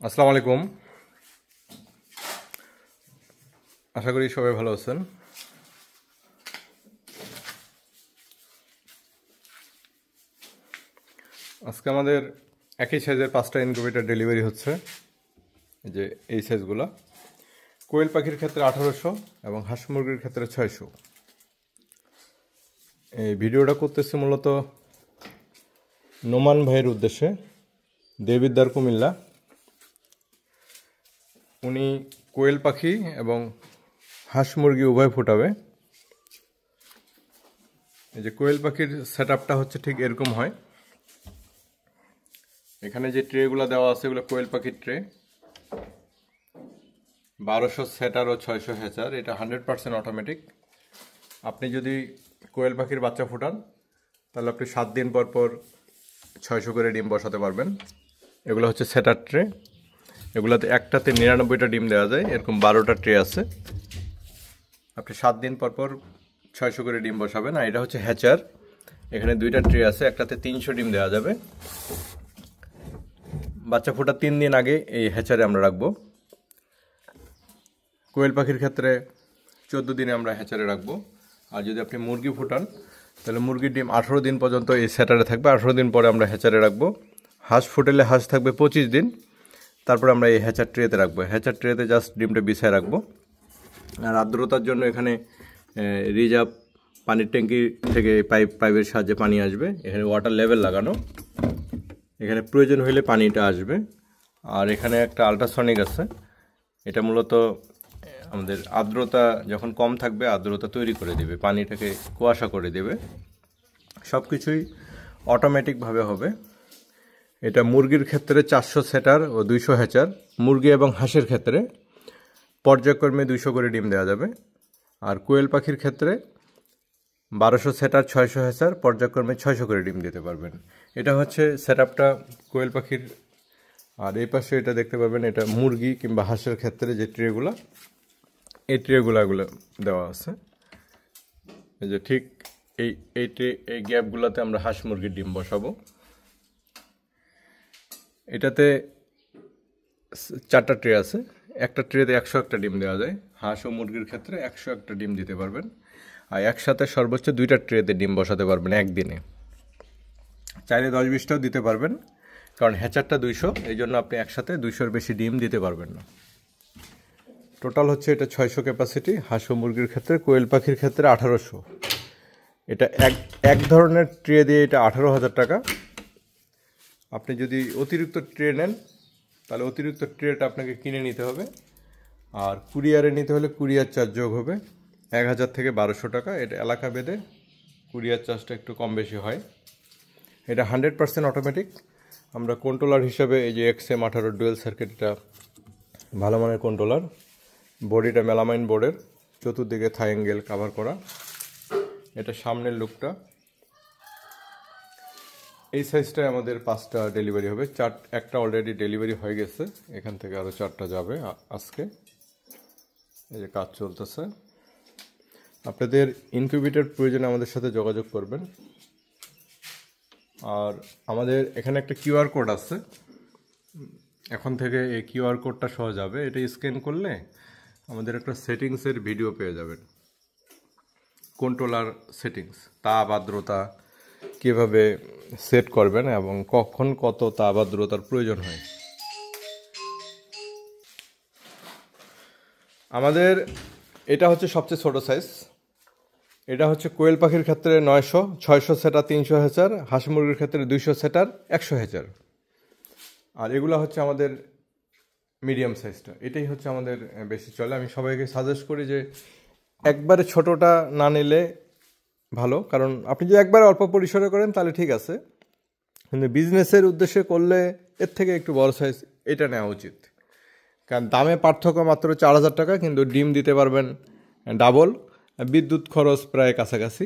আসসালামু আলাইকুম। আশা করি সবাই ভালো আছেন। আজকে আমাদের একই সাইজের 5টা ইনকিউবেটর ডেলিভারি হচ্ছে। যে এই সাইজগুলো কোয়েল পাখির ক্ষেত্রে 1800 এবং হাঁস মুরগির ক্ষেত্রে 600। এই ভিডিওটা করতেছি মূলত নোমান ভাইয়ের উদ্দেশ্যে, দেবিদ্দার কুমিল্লা। উনি কোয়েল পাখি এবং হাঁস মুরগি উভয় ফোটাবে। এই যে কোয়েল পাখির সেটআপটা হচ্ছে ঠিক এরকম হয়। এখানে যে ট্রেগুলো দেওয়া আছে এগুলো কোয়েল পাখির ট্রে, 1200 সেটার ও 600 হ্যাচার। এটা 100% অটোমেটিক। আপনি যদি কোয়েল পাখির বাচ্চা ফোটান তাহলে আপনি 7 দিন পর পর 600 করে ডিম বসাতে পারবেন। এগুলো হচ্ছে সেটার ট্রে। এগুলোতে একটাতে 99টা ডিম দেওয়া যায়। এরকম 12টা ট্রে আছে। আপনি 7 দিন পর পর 600 করে ডিম বসাবেন। আর এটা হচ্ছে হ্যাচার। এখানে 2টা ট্রে আছে, একটাতে 300 ডিম দেওয়া যাবে। বাচ্চা ফোটার 3 দিন আগে এই হ্যাচারে আমরা রাখবো। কোয়েল পাখির ক্ষেত্রে 14 দিনে আমরা হ্যাচারে রাখবো। আর যদি আপনি মুরগি ফোটান তাহলে মুরগির ডিম 18 দিন পর্যন্ত এই সেটারে থাকবে। 18 দিন পরে আমরা হ্যাচারে রাখবো। হাঁস ফুটেলে হাঁস থাকবে 25 দিন। তারপর আমরা এই হ্যাচার ট্রেতে রাখবো। হ্যাচার ট্রেতে জাস্ট ডিমটা বিছায় রাখবো। আর আর্দ্রতার জন্য এখানে রিজার্ভ পানির ট্যাঙ্কি থেকে পাইপের সাহায্যে পানি আসবে। এখানে ওয়াটার লেভেল লাগানো, এখানে প্রয়োজন হলে পানিটা আসবে। আর এখানে একটা আল্ট্রাসনিক আছে। এটা মূলত আমাদের আর্দ্রতা যখন কম থাকবে আর্দ্রতা তৈরি করে দেবে, পানিটাকে কুয়াশা করে দেবে। সব কিছুই অটোমেটিকভাবে হবে। এটা মুরগির ক্ষেত্রে 400 সেটার ও 200 হ্যাচার। মুরগি এবং হাঁসের ক্ষেত্রে পর্যায়ক্রমে 200 করে ডিম দেওয়া যাবে। আর কোয়েল পাখির ক্ষেত্রে 1200 সেটার 600 হ্যাচার, পর্যায়ক্রমে 600 করে ডিম দিতে পারবেন। এটা হচ্ছে সেটআপটা কোয়েল পাখির। আর এই পাশে এটা দেখতে পাবেন, এটা মুরগি কিংবা হাঁসের ক্ষেত্রে যে ট্রেগুলো, এই ট্রেগুলো দেওয়া আছে। এই যে ঠিক এই গ্যাপগুলোতে আমরা হাঁস মুরগির ডিম বসাবো। এটাতে 4টা ট্রে আছে। একটা ট্রেতে 101টা ডিম দেওয়া যায়। হাঁস ও মুরগির ক্ষেত্রে 101টা ডিম দিতে পারবেন। আর একসাথে সর্বোচ্চ 2টা ট্রেতে ডিম বসাতে পারবেন একদিনে। চাইলে 10-20টাও দিতে পারবেন, কারণ হ্যাচারটা 200, এই জন্য আপনি একসাথে 200-র বেশি ডিম দিতে পারবেন না। টোটাল হচ্ছে এটা 600 ক্যাপাসিটি হাঁস ও মুরগির ক্ষেত্রে। কোয়েল পাখির ক্ষেত্রে 1800। এটা এক ধরনের ট্রে দিয়ে এটা 18,000 টাকা। আপনি যদি অতিরিক্ত ট্রে নেন তাহলে অতিরিক্ত ট্রেটা আপনাকে কিনে নিতে হবে। আর কুরিয়ারে নিতে হলে কুরিয়ার চার্জ যোগ হবে 1000 থেকে 1200 টাকা। এটা এলাকা ভেদে কুরিয়ার চার্জটা একটু কম বেশি হয়। এটা 100% অটোমেটিক। আমরা কন্ট্রোলার হিসাবে এই যে XM18 ডুয়েল সার্কিট, এটা ভালো মানের কন্ট্রোলার। বডিটা মেলামাইন বোর্ডের, চতুর্দিকে থাই অ্যাঙ্গেল কাভার করা। এটা সামনের লুকটা। এই সাইজটায় আমাদের 5টা ডেলিভারি হবে। একটা অলরেডি ডেলিভারি হয়ে গেছে, এখান থেকে আরও 4টা যাবে আজকে। এই যে কাজ চলতেছে। আপনাদের ইনকিউবেটর প্রয়োজনে আমাদের সাথে যোগাযোগ করবেন। আর আমাদের এখানে একটা কিউআর কোড আছে। এখন থেকে এই কিউআর কোডটা সহ যাবে। এটা স্ক্যান করলে আমাদের একটা সেটিংসের ভিডিও পেয়ে যাবেন। কন্ট্রোলার সেটিংস, তাপ আর্দ্রতা কীভাবে সেট করবেন এবং কখন কত তাপ আর্দ্রতার প্রয়োজন হয়। আমাদের এটা হচ্ছে সবচেয়ে ছোট সাইজ। এটা হচ্ছে কোয়েল পাখির ক্ষেত্রে 900, 600 সেটার 300 হ্যাচার। হাঁস মুরগির ক্ষেত্রে 200 সেটার 100 হ্যাচার। আর এগুলো হচ্ছে আমাদের মিডিয়াম সাইজটা। এটাই হচ্ছে আমাদের বেশি চলে। আমি সবাইকে সাজেস্ট করি যে একবারে ছোটোটা না নিলে ভালো, কারণ আপনি যদি একবারে অল্প পরিসরে করেন তাহলে ঠিক আছে, কিন্তু বিজনেসের উদ্দেশ্যে করলে এর থেকে একটু বড় সাইজ এটা নেওয়া উচিত। কারণ দামে পার্থক্য মাত্র 4000 টাকা, কিন্তু ডিম দিতে পারবেন ডাবল। বিদ্যুৎ খরচ প্রায় কাছাকাছি।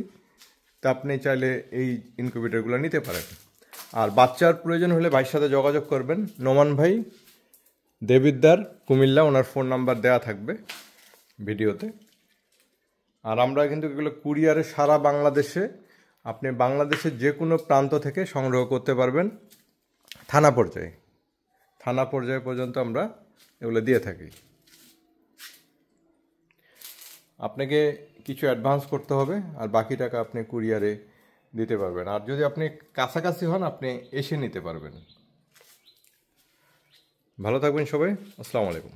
তা আপনি চাইলে এই ইনকিউবেটরগুলো নিতে পারেন। আর বাচ্চার প্রয়োজন হলে ভাইয়ের সাথে যোগাযোগ করবেন। নোমান ভাই, দেবিদ্দার, কুমিল্লা। ওনার ফোন নাম্বার দেওয়া থাকবে ভিডিওতে। আর আমরা কিন্তু এগুলো কুরিয়ারে সারা বাংলাদেশে, আপনি বাংলাদেশের যে কোনো প্রান্ত থেকে সংগ্রহ করতে পারবেন থানা পর্যায়ে। থানা পর্যায় পর্যন্ত আমরা এগুলো দিয়ে থাকি। আপনাকে কিছু অ্যাডভান্স করতে হবে, আর বাকি টাকা আপনি কুরিয়ারে দিতে পারবেন। আর যদি আপনি কাছাকাছি হন, আপনি এসে নিতে পারবেন। ভালো থাকবেন সবাই। আসসালামু আলাইকুম।